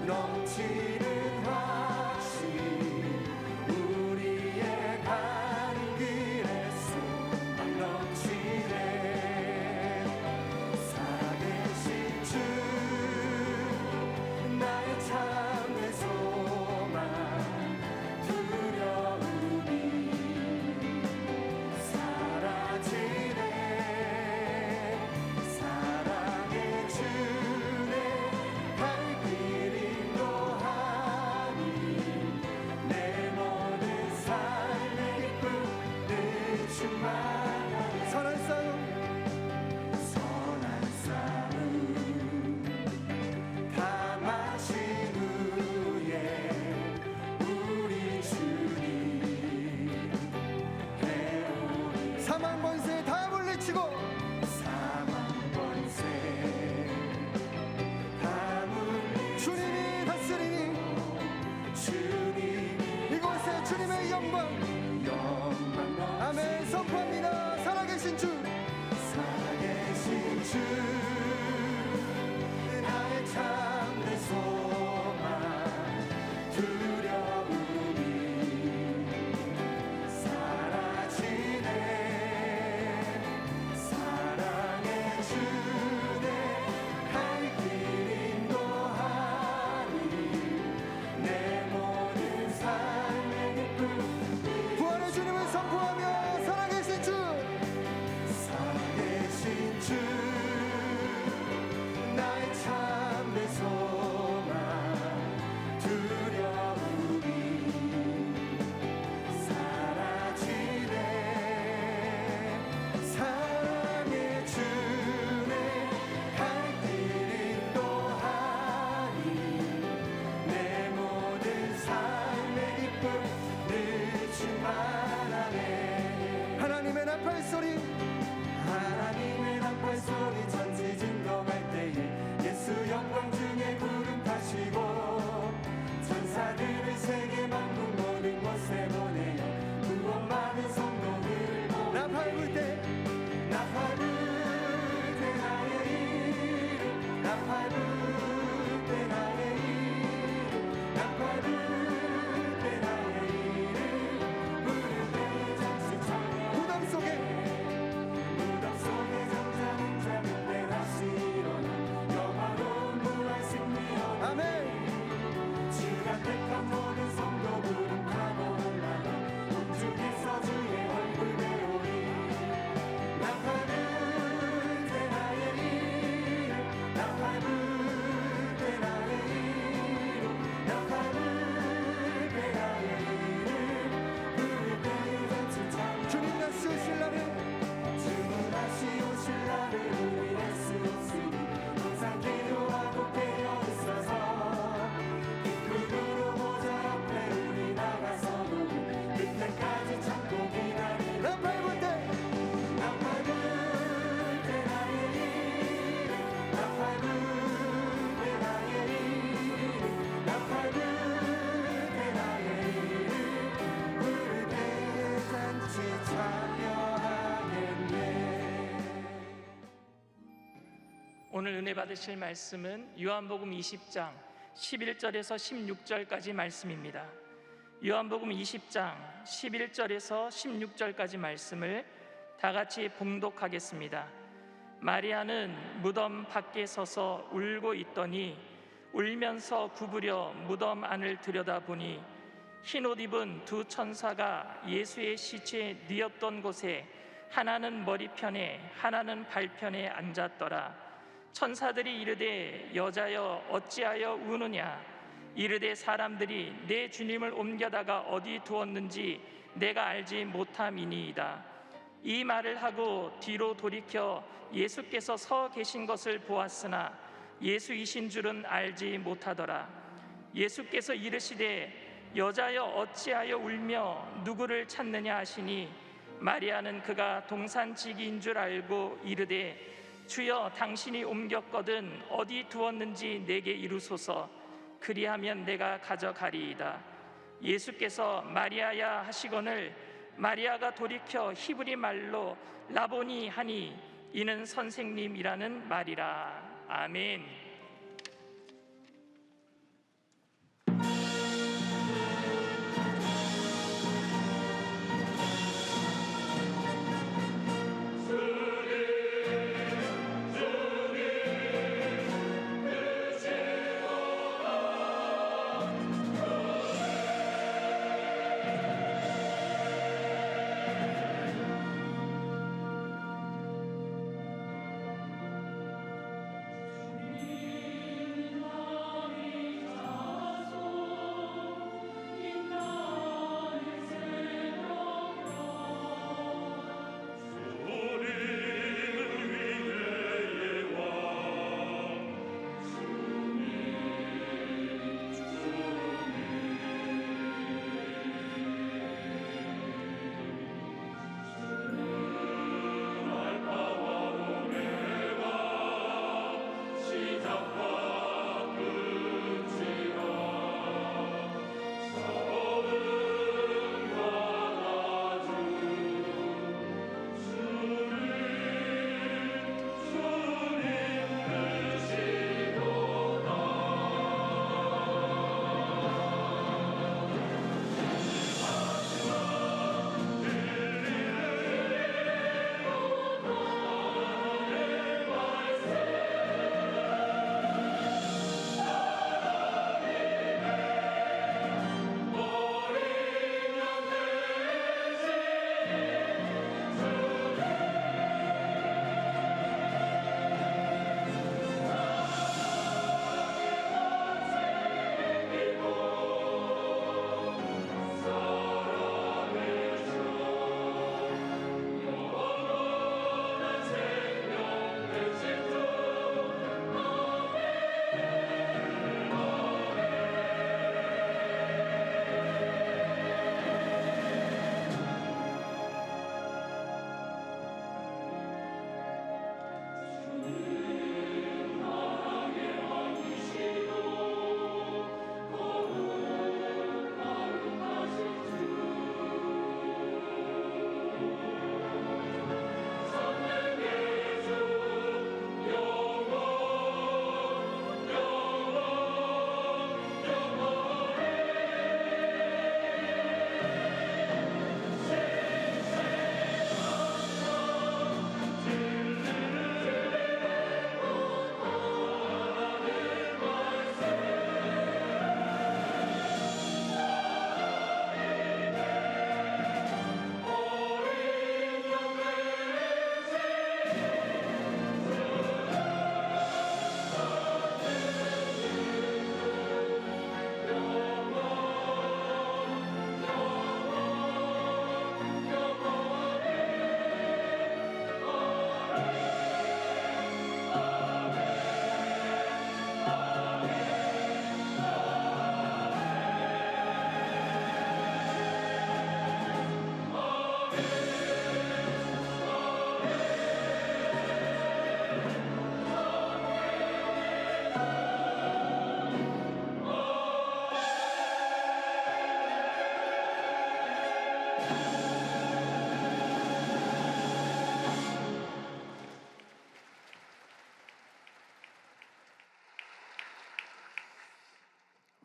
넘치는 확신 우리의 가는 길에 소망 넘치네. 살아계신 주 나의 참된 소망 두려움이 사라지네. 사랑의 주내 갈 길 인도하니 내 모든 삶의 기쁨을 충만하네. 선한 싸움 다 마친 후에 우리 주님 배우리. 사망 권세 다 물리치고 사망 권세 다 물리치고 주님이 다스리니 주님이 이곳에 주님의 영광 아멘 선포합니다. 살아계신 주 살아계신 주 나의 참된 소망 두려움이 사라지네. 사랑의 주내 갈 길 인도하니 내 모든 삶의 기쁨. 부활의 주님을 선포하며 살아계신 주 살아계신 주 나의 참된 소망 두려움이 사라지네. 사랑의 주내 갈 길 인도하니 내 모든 삶의 기쁨을 충만하네. 하나님의 나팔 소리 하나님의 나팔 소리 전지 진동할 때에 예수 영광 중에 구름 타시고 천사들을 세계 만국 모든 곳에 보내어 구원 받은 성도들 모두 나팔 불 때 나팔 불 때 나의 이름 나팔 불 때 나의 이름 나팔 불 때 나의 이름 부를 때 잠시 참여 무덤 속에 잠자는 자 그때 다시 일어나 영화로운 부활 승리하네. 아멘. 주가 택한 모든 성도들은 타고 올라가 우주에서 주의 얼굴 배우리. 나팔 불 때 나의 이름 나팔 불 때 나의 이름 나팔 불 때 나의 이름 부를 때 잔치 참. 주님 다시 오실 날에 주님 다시 오실 날을 우리 알 수 없으니 항상 기도하고 깨어 있어서 기쁨으로 보좌 앞에 우리 나가서도 그때까지 참고 기다리는. 나팔 불 때 나팔 불 때 나의 이름 나팔 불 때 나의 이름 나팔 불 때 나의 이름 부를 때 잔치 참여하겠네. 오늘 은혜 받으실 말씀은 요한복음 20장 11절에서 16절까지 말씀입니다. 요한복음 20장 11절에서 16절까지 말씀을 다 같이 봉독하겠습니다. 마리아는 무덤 밖에 서서 울고 있더니 울면서 구부려 무덤 안을 들여다보니 흰옷 입은 두 천사가 예수의 시체 뉘었던 곳에 하나는 머리편에 하나는 발편에 앉았더라. 천사들이 이르되 여자여 어찌하여 우느냐. 이르되 사람들이 내 주님을 옮겨다가 어디 두었는지 내가 알지 못함이니이다. 이 말을 하고 뒤로 돌이켜 예수께서 서 계신 것을 보았으나 예수이신 줄은 알지 못하더라. 예수께서 이르시되 여자여 어찌하여 울며 누구를 찾느냐 하시니 마리아는 그가 동산지기인 줄 알고 이르되 주여 당신이 옮겼거든 어디 두었는지 내게 이루소서. 그리하면 내가 가져가리이다. 예수께서 마리아야 하시거늘 마리아가 돌이켜 히브리 말로 라보니 하니 이는 선생님이라는 말이라. 아멘.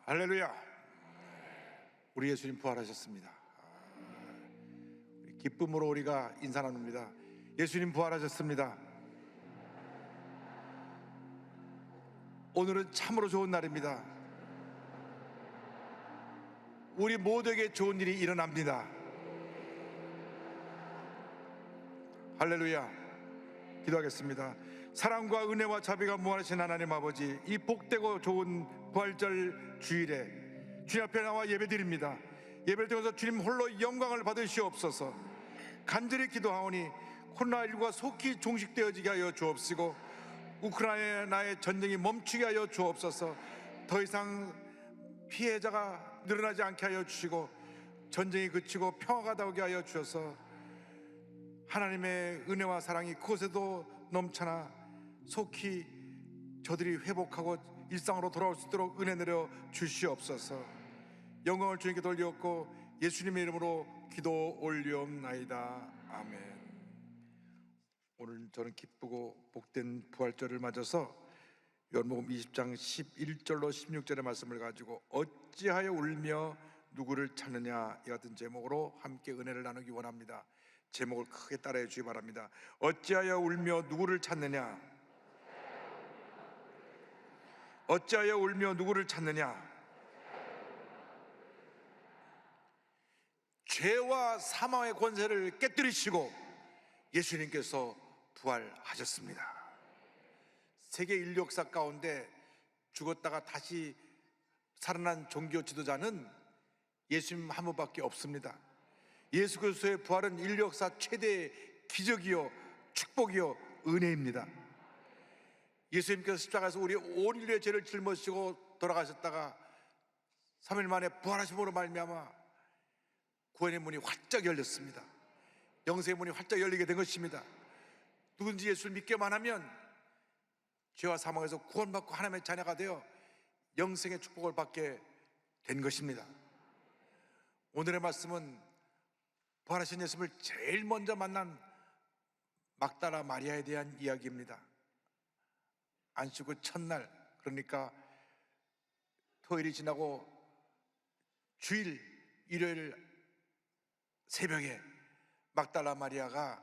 할렐루야. 우리 예수님 부활하셨습니다. 기쁨으로 우리가 인사 나눕니다. 예수님 부활하셨습니다. 오늘은 참으로 좋은 날입니다. 우리 모두에게 좋은 일이 일어납니다. 할렐루야. 기도하겠습니다. 사랑과 은혜와 자비가 무한하신 하나님 아버지, 이 복되고 좋은 부활절 주일에 주님 앞에 나와 예배드립니다. 예배를 통해서 주님 홀로 영광을 받으시옵소서. 간절히 기도하오니 코로나19가 속히 종식되어지게 하여 주옵시고, 우크라이나의 전쟁이 멈추게 하여 주옵소서. 더 이상 피해자가 늘어나지 않게 하여 주시고, 전쟁이 그치고 평화가 나오게 하여 주셔서 하나님의 은혜와 사랑이 그곳에도 넘쳐나 속히 저들이 회복하고 일상으로 돌아올 수 있도록 은혜 내려 주시옵소서. 영광을 주님께 돌리옵고 예수님의 이름으로 기도 올리옵나이다. 아멘. 오늘 저는 기쁘고 복된 부활절을 맞아서 요한복음 20장 11절로 16절의 말씀을 가지고 어찌하여 울며 누구를 찾느냐, 이 같은 제목으로 함께 은혜를 나누기 원합니다. 제목을 크게 따라해 주시기 바랍니다. 어찌하여 울며 누구를 찾느냐? 어찌하여 울며 누구를 찾느냐? 죄와 사망의 권세를 깨뜨리시고 예수님께서 부활하셨습니다. 세계 인류 역사 가운데 죽었다가 다시 살아난 종교 지도자는 예수님 한 분밖에 없습니다. 예수 그리스도의 부활은 인류 역사 최대의 기적이요 축복이요 은혜입니다. 예수님께서 십자가에서 우리 온 인류의 죄를 짊어지시고 돌아가셨다가 3일 만에 부활하심으로 말미암아 구원의 문이 활짝 열렸습니다. 영생의 문이 활짝 열리게 된 것입니다. 누군지 예수를 믿기만 하면 죄와 사망에서 구원받고 하나님의 자녀가 되어 영생의 축복을 받게 된 것입니다. 오늘의 말씀은 부활하신 예수님을 제일 먼저 만난 막달라 마리아에 대한 이야기입니다. 안식 후 첫날, 그러니까 토요일이 지나고 주일 일요일 새벽에 막달라 마리아가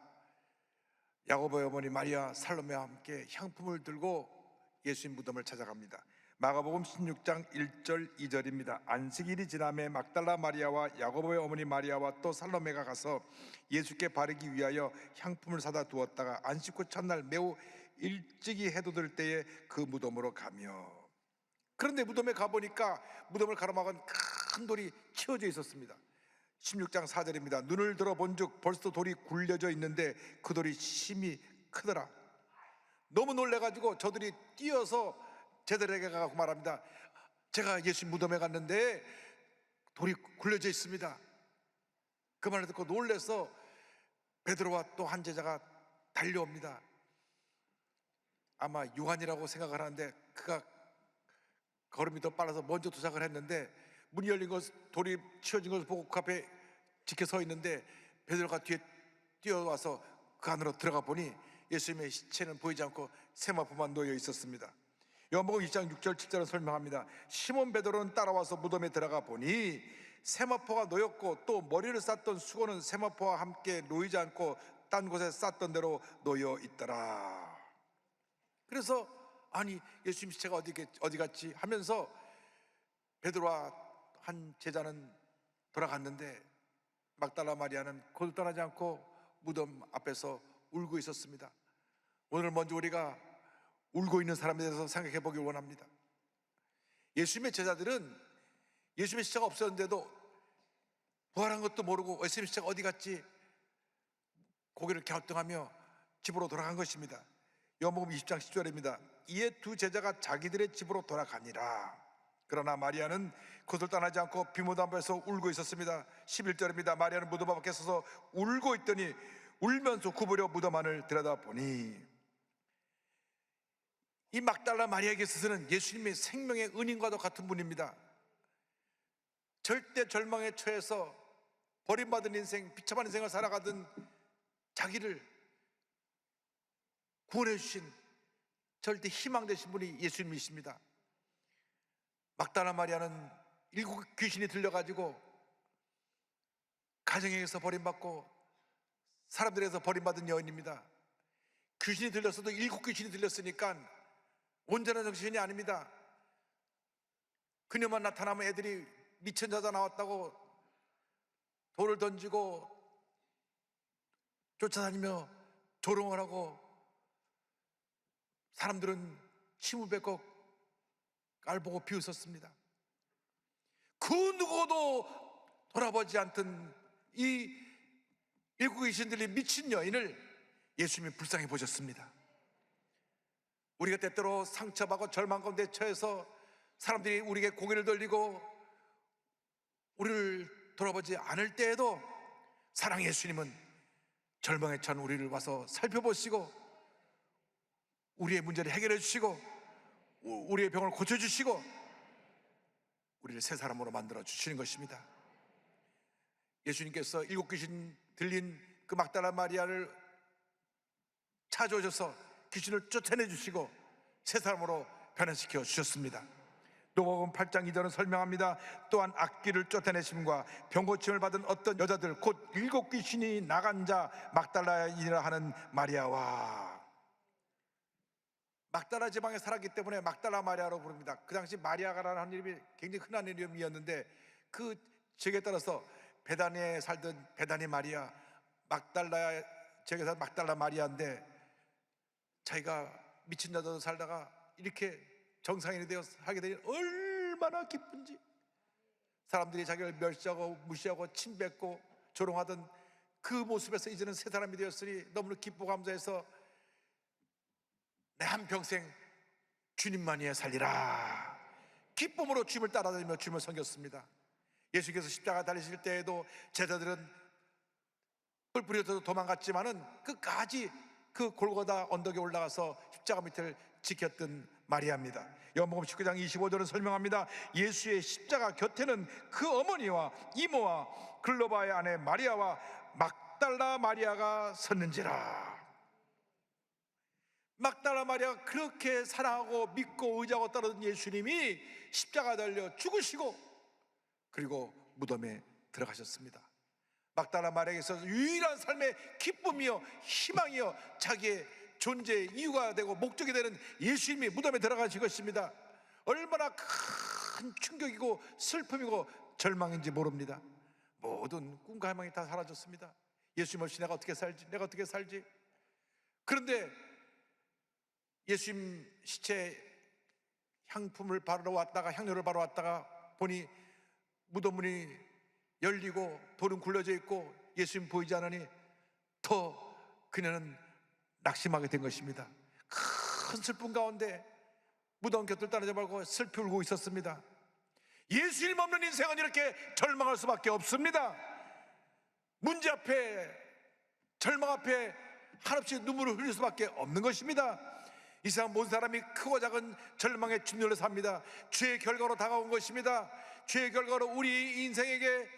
야고보의 어머니 마리아 살로메와 함께 향품을 들고 예수님 무덤을 찾아갑니다. 마가복음 16장 1절 2절입니다. 안식일이 지남에 막달라 마리아와 야고보의 어머니 마리아와 또 살로메가 가서 예수께 바르기 위하여 향품을 사다 두었다가 안식 후 첫날 매우 일찍이 해돋을 때에 그 무덤으로 가며, 그런데 무덤에 가보니까 무덤을 가로막은 큰 돌이 치워져 있었습니다. 16장 4절입니다. 눈을 들어 본즉 벌써 돌이 굴려져 있는데 그 돌이 심히 크더라. 너무 놀래가지고 저들이 뛰어서 제자들에게 가고 말합니다. 제가 예수 무덤에 갔는데 돌이 굴려져 있습니다. 그 말을 듣고 놀래서 베드로와 또 한 제자가 달려옵니다. 아마 요한이라고 생각을 하는데 그가 걸음이 더 빨라서 먼저 도착을 했는데, 문이 열린 것, 돌이 치워진 것을 보고 그 앞에 지켜 서 있는데 베드로가 뒤에 뛰어와서 그 안으로 들어가 보니 예수님의 시체는 보이지 않고 세마포만 놓여 있었습니다. 요한복음 2장 6절 7절은 설명합니다. 시몬 베드로는 따라와서 무덤에 들어가 보니 세마포가 놓였고 또 머리를 쌌던 수건은 세마포와 함께 놓이지 않고 딴 곳에 쌌던 대로 놓여 있더라. 그래서 아니 예수님 시체가 어디 갔지 하면서 베드로와 한 제자는 돌아갔는데 막달라 마리아는 거둘 떠나지 않고 무덤 앞에서 울고 있었습니다. 오늘 먼저 우리가 울고 있는 사람에 대해서 생각해 보길 원합니다. 예수님의 제자들은 예수님의 시체가 없었는데도 부활한 것도 모르고 예수님의 시체가 어디 갔지 고개를 갸우뚱하며 집으로 돌아간 것입니다. 요한복음 20장 10절입니다. 이에 두 제자가 자기들의 집으로 돌아가니라. 그러나 마리아는 그것을 떠나지 않고 비무덤 앞에서 울고 있었습니다. 11절입니다. 마리아는 무덤 앞에 서서 울고 있더니 울면서 구부려 무덤 안을 들여다보니, 이 막달라 마리아에게 있어서는 예수님의 생명의 은인과도 같은 분입니다. 절대 절망에 처해서 버림받은 인생, 비참한 인생을 살아가던 자기를 구원해 주신 절대 희망 되신 분이 예수님이십니다. 막달라 마리아는 7 귀신이 들려가지고 가정에서 버림받고 사람들에서 버림받은 여인입니다. 귀신이 들렸어도 7 귀신이 들렸으니까 온전한 정신이 아닙니다. 그녀만 나타나면 애들이 미친 여자 나왔다고 돌을 던지고 쫓아다니며 조롱을 하고, 사람들은 침을 뱉고 깔보고 비웃었습니다. 그 누구도 돌아보지 않던 이 7 귀신들이 미친 여인을 예수님이 불쌍히 보셨습니다. 우리가 때때로 상처받고 절망 가운데 처해서 사람들이 우리에게 고개를 돌리고 우리를 돌아보지 않을 때에도 사랑 예수님은 절망에 처한 우리를 와서 살펴보시고 우리의 문제를 해결해 주시고 우리의 병을 고쳐주시고 우리를 새 사람으로 만들어 주시는 것입니다. 예수님께서 7 귀신 들린 그 막달라 마리아를 찾아오셔서 귀신을 쫓아내 주시고 새 사람으로 변화시켜 주셨습니다. 누가복음 8장 2절은 설명합니다. 또한 악귀를 쫓아내심과 병고침을 받은 어떤 여자들 곧 7 귀신이 나간 자 막달라인이라 하는 마리아와, 막달라 지방에 살았기 때문에 막달라 마리아로 부릅니다. 그 당시 마리아가라는 이름이 굉장히 흔한 이름이었는데 그 지역에 따라서 베다니에 살던 베다니 마리아, 막달라 지역에서 막달라 마리아인데 자기가 미친 여자로 살다가 이렇게 정상인이 되어 하게 되니 얼마나 기쁜지, 사람들이 자기를 멸시하고 무시하고 침뱉고 조롱하던 그 모습에서 이제는 새 사람이 되었으니 너무나 기쁘고 감사해서 내 한평생 주님만이에 살리라 기쁨으로 주님을 따라다니며 주님을 섬겼습니다. 예수께서 십자가 달리실 때에도 제자들은 뿔뿔이도 도망갔지만은 끝까지 그 골고다 언덕에 올라가서 십자가 밑을 지켰던 마리아입니다. 요한복음 19장 25절은 설명합니다. 예수의 십자가 곁에는 그 어머니와 이모와 글로바의 아내 마리아와 막달라 마리아가 섰는지라. 막달라 마리아가 그렇게 사랑하고 믿고 의지하고 따르던 예수님이 십자가 달려 죽으시고 그리고 무덤에 들어가셨습니다. 막달라 마리아에게서 유일한 삶의 기쁨이요 희망이요 자기의 존재의 이유가 되고 목적이 되는 예수님이 무덤에 들어가신 것입니다. 얼마나 큰 충격이고 슬픔이고 절망인지 모릅니다. 모든 꿈과 희망이 다 사라졌습니다. 예수님 없이 내가 어떻게 살지? 그런데 예수님 시체 향품을 바르러 왔다가 향료를 바르러 왔다가 보니 무덤문이 열리고 돌은 굴러져 있고 예수님 보이지 않으니 더 그녀는 낙심하게 된 것입니다. 큰 슬픔 가운데 무덤 곁을 따르지 말고 슬피 울고 있었습니다. 예수님 없는 인생은 이렇게 절망할 수밖에 없습니다. 문제 앞에, 절망 앞에 한없이 눈물을 흘릴 수밖에 없는 것입니다. 이 세상 모든 사람이 크고 작은 절망에 짓눌려 삽니다. 죄의 결과로 다가온 것입니다. 죄의 결과로 우리 인생에게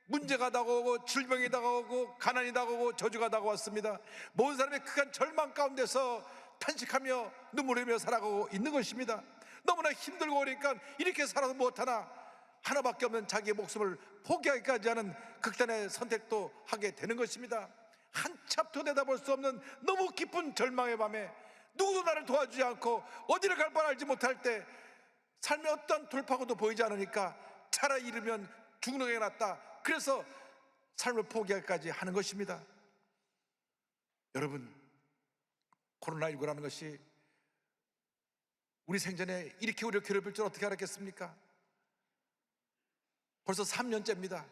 문제가 다가오고 질병이 다가오고 가난이 다가오고 저주가 다가왔습니다. 모든 사람이 극한 절망 가운데서 탄식하며 눈물 흘리며 살아가고 있는 것입니다. 너무나 힘들고 그러니까 이렇게 살아도 못하나 하나밖에 없는 자기의 목숨을 포기하기까지 하는 극단의 선택도 하게 되는 것입니다. 한참도 내다볼 수 없는 너무 깊은 절망의 밤에 누구도 나를 도와주지 않고 어디를 갈 바를 알지 못할 때 삶의 어떤 돌파구도 보이지 않으니까 차라리 이르면 죽는 게 낫다. 그래서 삶을 포기하기까지 하는 것입니다. 여러분, 코로나19라는 것이 우리 생전에 이렇게 우리를 괴롭힐 줄 어떻게 알았겠습니까? 벌써 3년째입니다.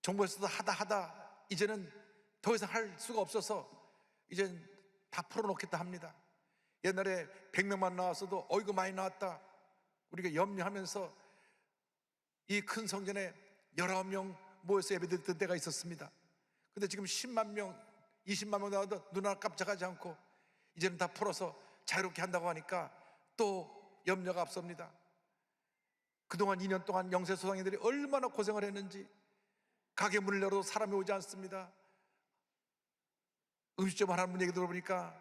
정부에서도 하다 이제는 더 이상 할 수가 없어서 이제는 다 풀어놓겠다 합니다. 옛날에 100명만 나왔어도 어이구 많이 나왔다 우리가 염려하면서 이 큰 성전에 19명 모여서 예배드렸던 때가 있었습니다. 근데 지금 10만 명, 20만 명 나와도 눈 하나 깜짝하지 않고 이제는 다 풀어서 자유롭게 한다고 하니까 또 염려가 앞섭니다. 그동안 2년 동안 영세소상인들이 얼마나 고생을 했는지 가게 문을 열어도 사람이 오지 않습니다. 음식점 하나 문 얘기 들어보니까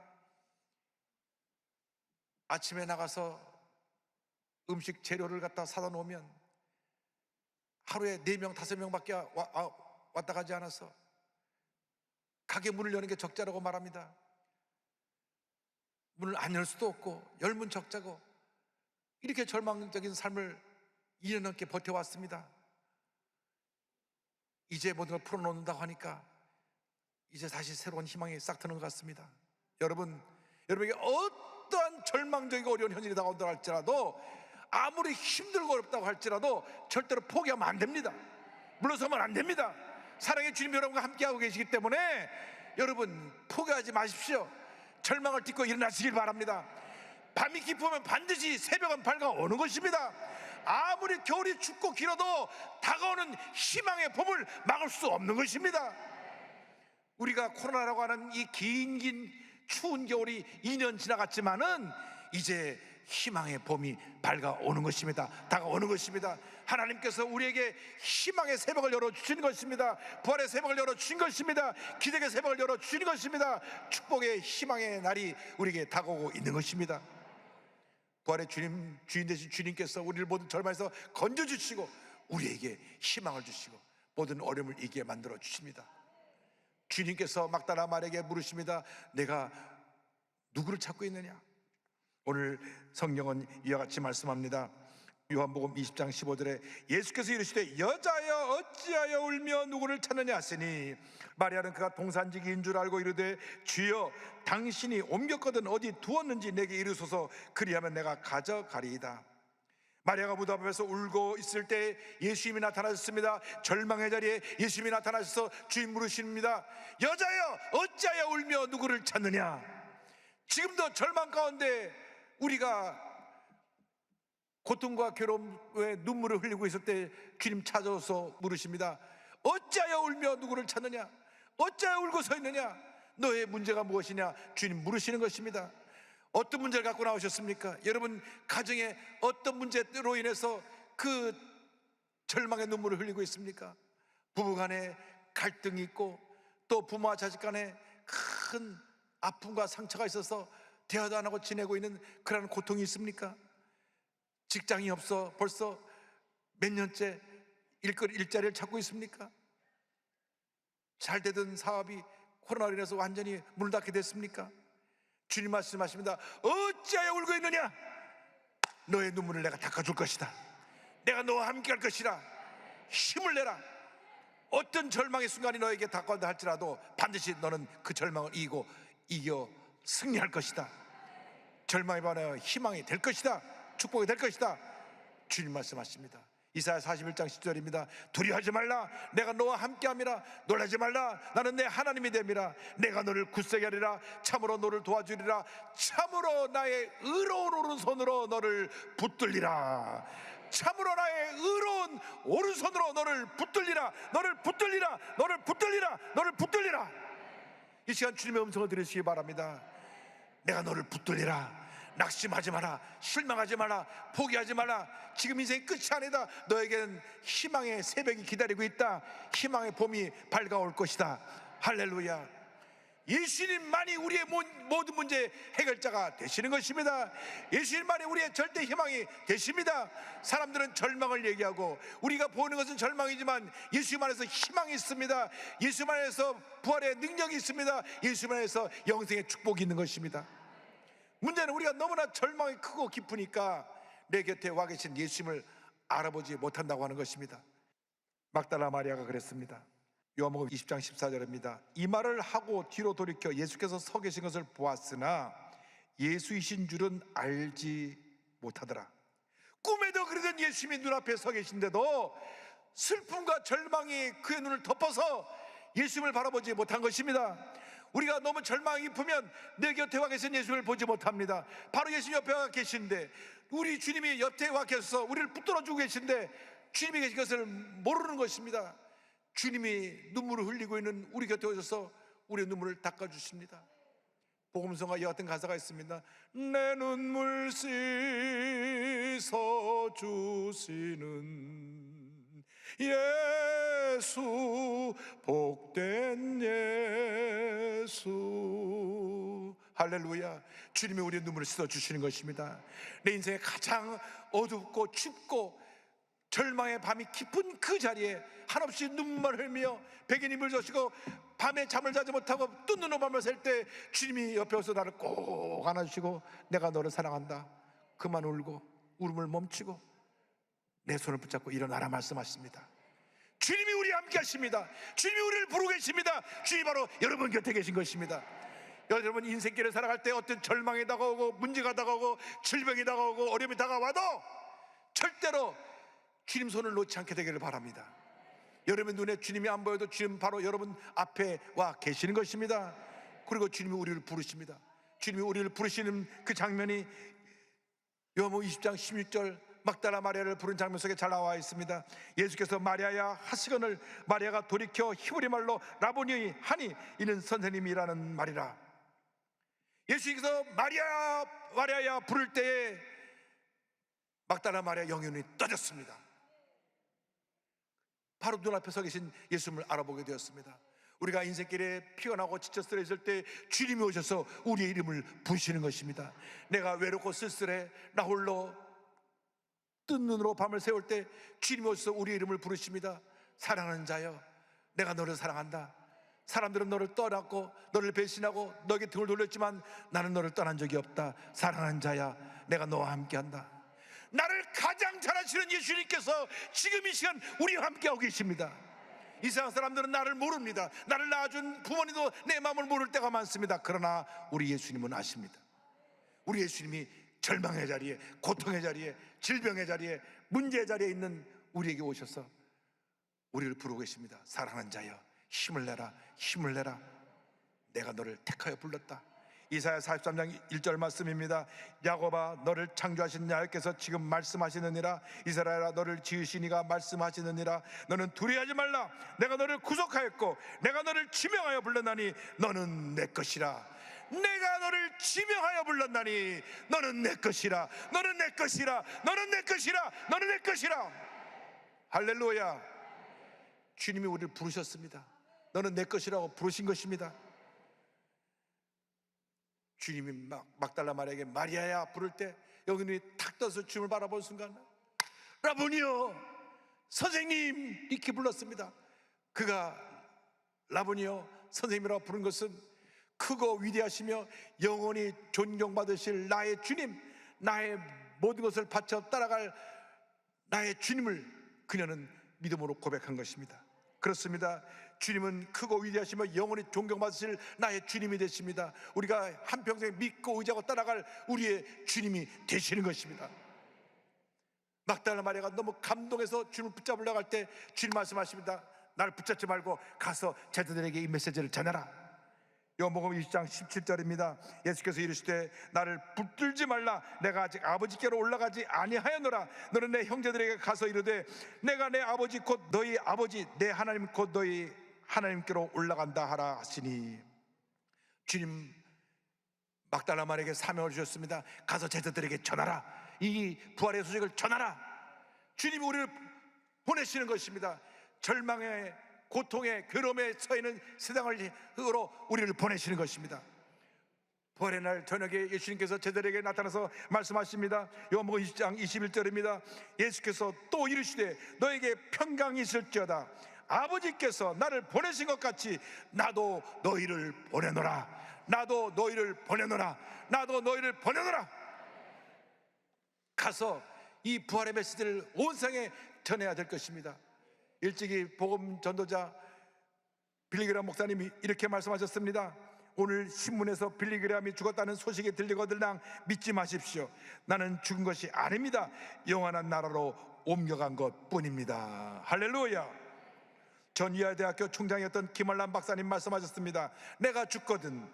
아침에 나가서 음식 재료를 갖다 사다 놓으면 하루에 4명, 5명밖에 왔다 가지 않아서 가게 문을 여는 게 적자라고 말합니다. 문을 안 열 수도 없고 열면 적자고, 이렇게 절망적인 삶을 2년 넘게 버텨왔습니다. 이제 모든 걸 풀어놓는다고 하니까 이제 다시 새로운 희망이 싹 트는 것 같습니다. 여러분에게 어떠한 절망적이고 어려운 현실이 다가온다 할지라도, 아무리 힘들고 어렵다고 할지라도 절대로 포기하면 안 됩니다. 물러서면 안 됩니다. 사랑의 주님 여러분과 함께하고 계시기 때문에 여러분 포기하지 마십시오. 절망을 딛고 일어나시길 바랍니다. 밤이 깊으면 반드시 새벽은 밝아오는 것입니다. 아무리 겨울이 춥고 길어도 다가오는 희망의 봄을 막을 수 없는 것입니다. 우리가 코로나라고 하는 이 긴 추운 겨울이 2년 지나갔지만은 이제 희망의 봄이 밝아오는 것입니다. 다가오는 것입니다. 하나님께서 우리에게 희망의 새벽을 열어주신 것입니다. 부활의 새벽을 열어주신 것입니다. 기적의 새벽을 열어주신 것입니다. 축복의 희망의 날이 우리에게 다가오고 있는 것입니다. 부활의 주인 되신 주님께서 우리를 모든 절망에서 건져주시고 우리에게 희망을 주시고 모든 어려움을 이기게 만들어 주십니다. 주님께서 막달라 마리아에게 물으십니다. 내가 누구를 찾고 있느냐? 오늘 성경은 이와 같이 말씀합니다. 요한복음 20장 15절에 예수께서 이르시되 여자여 어찌하여 울며 누구를 찾느냐 하시니 마리아는 그가 동산지기인 줄 알고 이르되 주여 당신이 옮겼거든 어디 두었는지 내게 이르소서 그리하면 내가 가져가리이다. 마리아가 무덤 앞에서 울고 있을 때 예수님이 나타나셨습니다. 절망의 자리에 예수님이 나타나셔서 주인 물으십니다. 여자여 어찌하여 울며 누구를 찾느냐? 지금도 절망 가운데 우리가 고통과 괴로움에 눈물을 흘리고 있을 때 주님 찾아서 물으십니다. 어찌하여 울며 누구를 찾느냐? 어찌하여 울고 서 있느냐? 너의 문제가 무엇이냐? 주님 물으시는 것입니다. 어떤 문제를 갖고 나오셨습니까? 여러분 가정에 어떤 문제로 인해서 그 절망의 눈물을 흘리고 있습니까? 부부간에 갈등이 있고 또 부모와 자식 간에 큰 아픔과 상처가 있어서 대화도 안 하고 지내고 있는 그런 고통이 있습니까? 직장이 없어 벌써 몇 년째 일자리를 찾고 있습니까? 잘 되던 사업이 코로나로 인해서 완전히 문을 닫게 됐습니까? 주님 말씀하십니다. 어찌하여 울고 있느냐? 너의 눈물을 내가 닦아줄 것이다. 내가 너와 함께 할 것이라. 힘을 내라. 어떤 절망의 순간이 너에게 다가온다 할지라도 반드시 너는 그 절망을 이겨 승리할 것이다. 절망이 반하여 희망이 될 것이다. 축복이 될 것이다. 주님 말씀하십니다. 이사야 41장 10절입니다. 두려워하지 말라. 내가 너와 함께함이라. 놀라지 말라. 나는 내 하나님이 됨이라. 내가 너를 굳세게 하리라. 참으로 너를 도와주리라. 참으로 나의 의로운 오른손으로 너를 붙들리라. 참으로 나의 의로운 오른손으로 너를 붙들리라. 너를 붙들리라. 너를 붙들리라. 너를 붙들리라. 이 시간 주님의 음성을 들으시기 바랍니다. 내가 너를 붙들리라. 낙심하지 마라. 실망하지 마라. 포기하지 마라. 지금 인생이 끝이 아니다. 너에게는 희망의 새벽이 기다리고 있다. 희망의 봄이 밝아올 것이다. 할렐루야. 예수님만이 우리의 모든 문제 해결자가 되시는 것입니다. 예수님만이 우리의 절대 희망이 되십니다. 사람들은 절망을 얘기하고 우리가 보는 것은 절망이지만 예수님 안에서 희망이 있습니다. 예수님 안에서 부활의 능력이 있습니다. 예수님 안에서 영생의 축복이 있는 것입니다. 문제는 우리가 너무나 절망이 크고 깊으니까 내 곁에 와 계신 예수님을 알아보지 못한다고 하는 것입니다. 막달라 마리아가 그랬습니다. 요한복음 20장 14절입니다. 이 말을 하고 뒤로 돌이켜 예수께서 서 계신 것을 보았으나 예수이신 줄은 알지 못하더라. 꿈에도 그러던 예수님이 눈앞에 서 계신데도 슬픔과 절망이 그의 눈을 덮어서 예수님을 바라보지 못한 것입니다. 우리가 너무 절망이 깊으면 내 곁에 와 계신 예수님을 보지 못합니다. 바로 예수님 옆에 와 계신데 우리 주님이 옆에 와 계셔서 우리를 붙들어주고 계신데 주님이 계신 것을 모르는 것입니다. 주님이 눈물을 흘리고 있는 우리 곁에 오셔서 우리의 눈물을 닦아주십니다. 복음성가 이와 같은 가사가 있습니다. 내 눈물 씻어주시는 예수, 복된 예수. 할렐루야. 주님이 우리의 눈물을 씻어주시는 것입니다. 내 인생에 가장 어둡고 춥고 절망의 밤이 깊은 그 자리에 한없이 눈물만 흘며 백인임을 져시고 밤에 잠을 자지 못하고 뜬 눈으로 밤을 샐 때 주님이 옆에 와서 나를 꼭 안아주시고 내가 너를 사랑한다, 그만 울고 울음을 멈추고 내 손을 붙잡고 일어나라 말씀하십니다. 주님이 우리와 함께 하십니다. 주님이 우리를 부르고 계십니다. 주님이 바로 여러분 곁에 계신 것입니다. 여러분 인생길을 살아갈 때 어떤 절망이 다가오고 문제가 다가오고 질병이 다가오고 어려움이 다가와도 절대로 주님 손을 놓지 않게 되기를 바랍니다. 여러분 눈에 주님이 안 보여도 주님 바로 여러분 앞에 와 계시는 것입니다. 그리고 주님이 우리를 부르십니다. 주님이 우리를 부르시는 그 장면이 요한복음 20장 16절 막달라 마리아를 부른 장면 속에 잘 나와 있습니다. 예수께서 마리아야 하시거늘 마리아가 돌이켜 히브리 말로 라보니 하니 이는 선생님이라는 말이라. 예수께서 마리아야 마리아야 부를 때에 막달라 마리아 영이 눈이 떠졌습니다. 바로 눈앞에 서 계신 예수님을 알아보게 되었습니다. 우리가 인생길에 피곤하고 지쳐 쓰러졌을 때 주님이 오셔서 우리의 이름을 부르시는 것입니다. 내가 외롭고 쓸쓸해 나 홀로 뜬 눈으로 밤을 새울 때 주님이 오셔서 우리의 이름을 부르십니다. 사랑하는 자여 내가 너를 사랑한다. 사람들은 너를 떠났고 너를 배신하고 너에게 등을 돌렸지만 나는 너를 떠난 적이 없다. 사랑하는 자야 내가 너와 함께한다. 나를 가장 잘 아시는 예수님께서 지금 이 시간 우리와 함께하고 계십니다. 이 세상 사람들은 나를 모릅니다. 나를 낳아준 부모님도 내 마음을 모를 때가 많습니다. 그러나 우리 예수님은 아십니다. 우리 예수님이 절망의 자리에, 고통의 자리에, 질병의 자리에, 문제의 자리에 있는 우리에게 오셔서 우리를 부르고 계십니다. 사랑하는 자여 힘을 내라, 힘을 내라. 내가 너를 택하여 불렀다. 이사야 43장 1절 말씀입니다. 야곱아 너를 창조하신 야훼께서 지금 말씀하시느니라. 이스라엘아 너를 지으신 이가 말씀하시느니라. 너는 두려워하지 말라. 내가 너를 구속하였고 내가 너를 지명하여 불렀나니 너는 내 것이라. 내가 너를 지명하여 불렀나니 너는 내 것이라. 너는 내 것이라. 너는 내 것이라. 너는 내 것이라. 할렐루야. 주님이 우리를 부르셨습니다. 너는 내 것이라고 부르신 것입니다. 주님이 막달라 마리아에게 마리아야 부를 때 여기 눈이 탁 떠서 주님을 바라본 순간 라보니요 선생님 이렇게 불렀습니다. 그가 라보니요 선생님이라고 부른 것은 크고 위대하시며 영원히 존경받으실 나의 주님, 나의 모든 것을 바쳐 따라갈 나의 주님을 그녀는 믿음으로 고백한 것입니다. 그렇습니다. 주님은 크고 위대하시며 영원히 존경받으실 나의 주님이 되십니다. 우리가 한평생 믿고 의지하고 따라갈 우리의 주님이 되시는 것입니다. 막달라 마리아가 너무 감동해서 주님을 붙잡으려고 할 때 주님 말씀하십니다. 나를 붙잡지 말고 가서 제자들에게 이 메시지를 전해라. 요한복음 20장 17절입니다. 예수께서 이르시되 나를 붙들지 말라. 내가 아직 아버지께로 올라가지 아니하였노라. 너는 내 형제들에게 가서 이르되 내가 내 아버지 곧 너희 아버지 내 하나님 곧 너희 하나님께로 올라간다 하라 하시니. 주님 막달라 마리아에게 사명을 주셨습니다. 가서 제자들에게 전하라. 이 부활의 소식을 전하라. 주님이 우리를 보내시는 것입니다. 절망의 고통의 괴로움에 서 있는 세상으로 우리를 보내시는 것입니다. 부활의 날 저녁에 예수님께서 제자들에게 나타나서 말씀하십니다. 요한복음 20장 21절입니다. 예수께서 또 이르시되 너에게 평강이 있을지어다. 아버지께서 나를 보내신 것 같이 나도 너희를 보내노라. 나도 너희를 보내노라. 나도 너희를 보내노라. 가서 이 부활의 메시지를 온 세상에 전해야 될 것입니다. 일찍이 복음 전도자 빌리그레함 목사님이 이렇게 말씀하셨습니다. 오늘 신문에서 빌리그레함이 죽었다는 소식이 들리거들랑 믿지 마십시오. 나는 죽은 것이 아닙니다. 영원한 나라로 옮겨간 것 뿐입니다. 할렐루야. 전 이하대학교 총장이었던 김한란 박사님 말씀하셨습니다. 내가 죽거든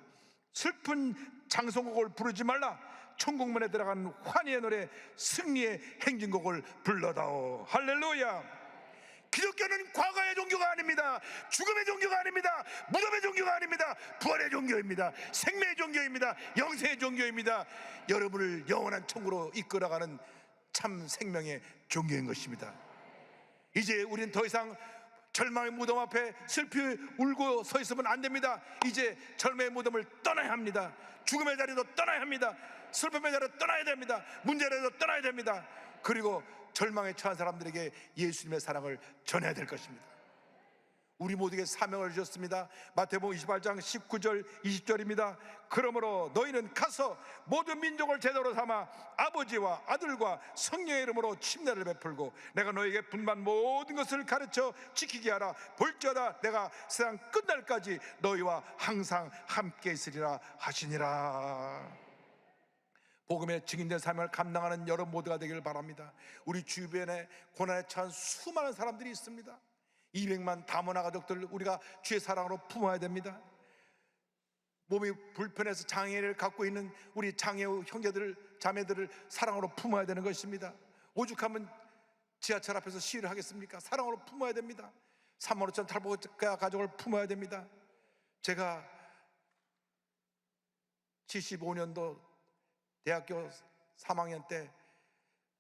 슬픈 장송곡을 부르지 말라. 천국문에 들어간 환희의 노래 승리의 행진곡을 불러다오. 할렐루야. 기독교는 과거의 종교가 아닙니다. 죽음의 종교가 아닙니다. 무덤의 종교가 아닙니다. 부활의 종교입니다. 생명의 종교입니다. 영생의 종교입니다. 여러분을 영원한 천국으로 이끌어가는 참 생명의 종교인 것입니다. 이제 우리는 더 이상 절망의 무덤 앞에 슬피 울고 서 있으면 안 됩니다. 이제 절망의 무덤을 떠나야 합니다. 죽음의 자리도 떠나야 합니다. 슬픔의 자리도 떠나야 됩니다. 문제라도 떠나야 됩니다. 그리고 절망에 처한 사람들에게 예수님의 사랑을 전해야 될 것입니다. 우리 모두에게 사명을 주셨습니다. 마태복음 28장 19절 20절입니다. 그러므로 너희는 가서 모든 민족을 제자로 삼아 아버지와 아들과 성령의 이름으로 침례를 베풀고 내가 너희에게 분반 모든 것을 가르쳐 지키게 하라. 볼지어다 내가 세상 끝날까지 너희와 항상 함께 있으리라 하시니라. 복음의 증인된 삶을 감당하는 여러분 모두가 되기를 바랍니다. 우리 주변에 고난에 처한 수많은 사람들이 있습니다. 200만 다문화 가족들 우리가 주의 사랑으로 품어야 됩니다. 몸이 불편해서 장애를 갖고 있는 우리 장애우 형제들 자매들을 사랑으로 품어야 되는 것입니다. 오죽하면 지하철 앞에서 시위를 하겠습니까? 사랑으로 품어야 됩니다. 3만 5천 탈북자 가족을 품어야 됩니다. 제가 75년도 대학교 3학년 때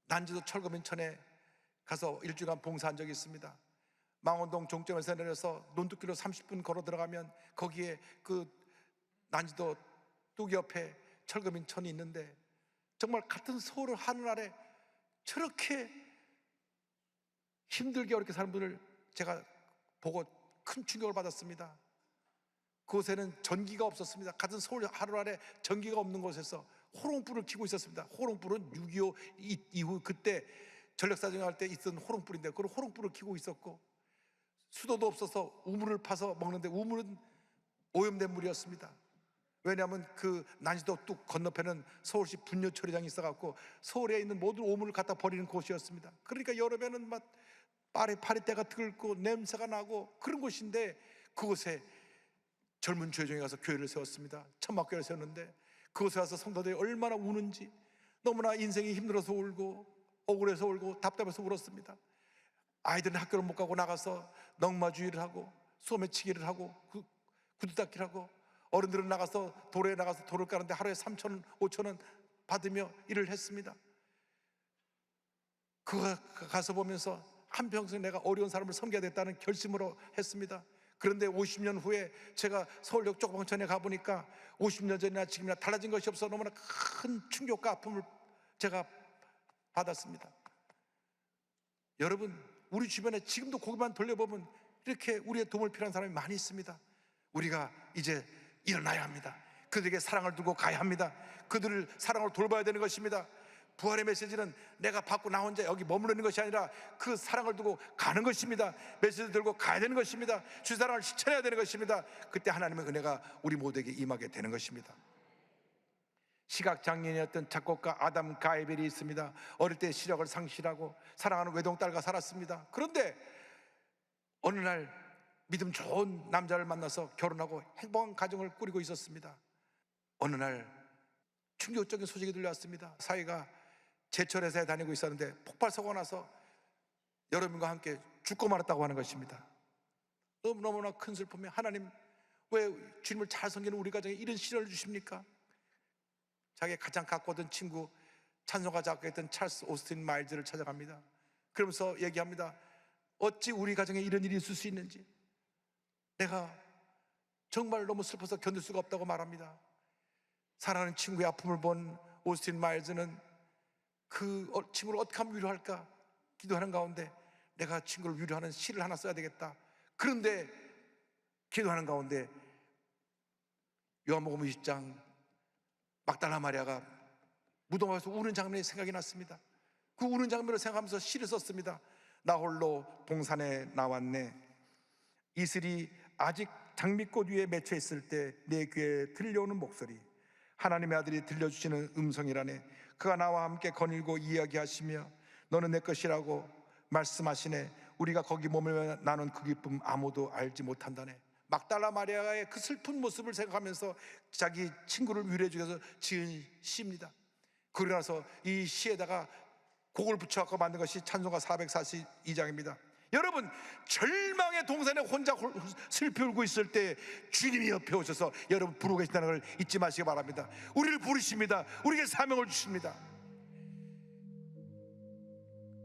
난지도 철거민천에 가서 일주일간 봉사한 적이 있습니다. 망원동 종점에서 내려서 논두길로 30분 걸어 들어가면 거기에 그 난지도 뚝 옆에 철거민천이 있는데 정말 같은 서울 하늘 아래 저렇게 힘들게 어렵게 사는 분을 제가 보고 큰 충격을 받았습니다. 그곳에는 전기가 없었습니다. 같은 서울 하늘 아래 전기가 없는 곳에서 호롱불을 켜고 있었습니다. 호롱불은 6.25 이후 그때 전력사정할 때 있던 호롱불인데 그 호롱불을 켜고 있었고 수도도 없어서 우물을 파서 먹는데 우물은 오염된 물이었습니다. 왜냐하면 그 난지도 뚝 건너편은 서울시 분뇨 처리장이 있어갖고 서울에 있는 모든 오물을 갖다 버리는 곳이었습니다. 그러니까 여름에는 막 파리떼가 들고 냄새가 나고 그런 곳인데 그곳에 젊은 주회종이 가서 교회를 세웠습니다. 천막교회를 세웠는데 그곳에 와서 성도들이 얼마나 우는지 너무나 인생이 힘들어서 울고 억울해서 울고 답답해서 울었습니다. 아이들은 학교를 못 가고 나가서 넝마주의를 하고 소매치기를 하고 구두닦기를 하고 어른들은 나가서 도로에 나가서 돌을 까는데 하루에 3,000원, 5,000원 받으며 일을 했습니다. 그거 가서 보면서 한평생 내가 어려운 사람을 섬겨야 됐다는 결심으로 했습니다. 그런데 50년 후에 제가 서울역 쪽방촌에 가보니까 50년 전이나 지금이나 달라진 것이 없어 너무나 큰 충격과 아픔을 제가 받았습니다. 여러분 우리 주변에 지금도 고개만 돌려보면 이렇게 우리의 도움을 필요한 사람이 많이 있습니다. 우리가 이제 일어나야 합니다. 그들에게 사랑을 두고 가야 합니다. 그들을 사랑으로 돌봐야 되는 것입니다. 부활의 메시지는 내가 받고 나 혼자 여기 머무르는 것이 아니라 그 사랑을 두고 가는 것입니다. 메시지 들고 가야 되는 것입니다. 주 사랑을 실천해야 되는 것입니다. 그때 하나님의 은혜가 우리 모두에게 임하게 되는 것입니다. 시각장애인이었던 작곡가 아담 가이벨이 있습니다. 어릴 때 시력을 상실하고 사랑하는 외동딸과 살았습니다. 그런데 어느 날 믿음 좋은 남자를 만나서 결혼하고 행복한 가정을 꾸리고 있었습니다. 어느 날 충격적인 소식이 들려왔습니다. 사위가 제철회사에 다니고 있었는데 폭발사고가 나서 여러분과 함께 죽고 말았다고 하는 것입니다. 너무나 큰 슬픔에 하나님 왜 주님을 잘 섬기는 우리 가정에 이런 시련을 주십니까? 자기가 가장 가까웠던 친구 찬송가 작곡했던 찰스 오스틴 마일즈를 찾아갑니다. 그러면서 얘기합니다. 어찌 우리 가정에 이런 일이 있을 수 있는지 내가 정말 너무 슬퍼서 견딜 수가 없다고 말합니다. 사랑하는 친구의 아픔을 본 오스틴 마일즈는 그 친구를 어떻게 하면 위로할까 기도하는 가운데 내가 친구를 위로하는 시를 하나 써야 되겠다. 그런데 기도하는 가운데 요한복음 20장 막달라 마리아가 무덤 앞에서 우는 장면이 생각이 났습니다. 그 우는 장면을 생각하면서 시를 썼습니다. 나 홀로 동산에 나왔네. 이슬이 아직 장미꽃 위에 맺혀 있을 때 내 귀에 들려오는 목소리, 하나님의 아들이 들려주시는 음성이라네. 그가 나와 함께 거닐고 이야기하시며 너는 내 것이라고 말씀하시네. 우리가 거기 머물며 나눈 그 기쁨 아무도 알지 못한다네. 막달라 마리아의 그 슬픈 모습을 생각하면서 자기 친구를 위로해주기 위해서 지은 시입니다. 그러고 나서 이 시에다가 곡을 붙여갖고 만든 것이 찬송가 442장입니다. 여러분 절망의 동산에 혼자 슬피 울고 있을 때 주님이 옆에 오셔서 여러분 부르고 계신다는 걸 잊지 마시기 바랍니다. 우리를 부르십니다. 우리에게 사명을 주십니다.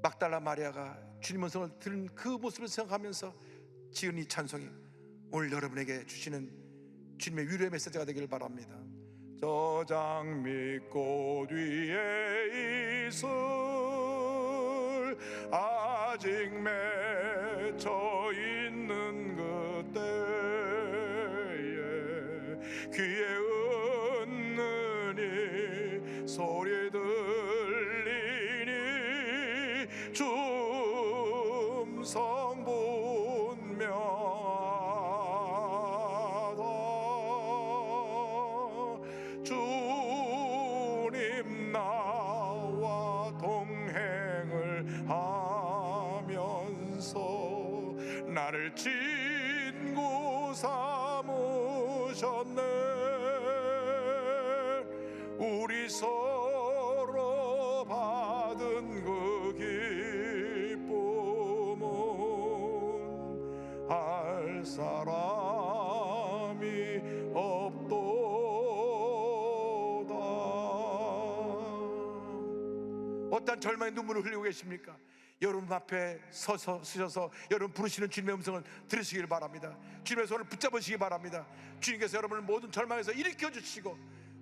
막달라 마리아가 주님 음성을 들은 그 모습을 생각하면서 지은 이 찬송이 오늘 여러분에게 주시는 주님의 위로의 메시지가 되길 바랍니다. 저 장미꽃 위에 있을 아직 맺혀 있는 그때에 귀에 은느니 소리 들리니 춤성 분명하다. 주님 나와 동행을 하면서 나를 친구 삼으셨네. 우리 서로 받은 그 기쁨은 할 사람이 없도다. 어떤 절망의 눈물을 흘리고 계십니까? 여러분 앞에 서셔서 여러분 부르시는 주님의 음성을 들으시길 바랍니다. 주님의 손을 붙잡으시기 바랍니다. 주님께서 여러분을 모든 절망에서 일으켜 주시고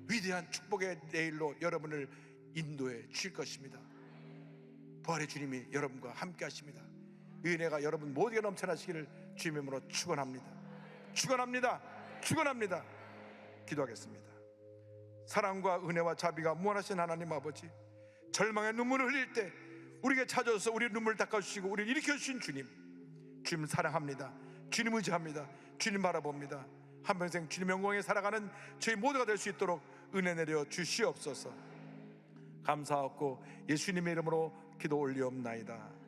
위대한 축복의 내일로 여러분을 인도해 주실 것입니다. 부활의 주님이 여러분과 함께 하십니다. 은혜가 여러분 모두에게 넘쳐나시기를 주님의 이름으로 축원합니다. 축원합니다. 축원합니다. 기도하겠습니다. 사랑과 은혜와 자비가 무한하신 하나님 아버지, 절망의 눈물을 흘릴 때 우리에게 찾아오셔서 우리의 눈물을 닦아주시고 우리를 일으켜주신 주님 사랑합니다. 주님 의지합니다. 주님 바라봅니다. 한평생 주님 영광에 살아가는 저희 모두가 될 수 있도록 은혜 내려 주시옵소서. 감사하고 예수님의 이름으로 기도 올리옵나이다.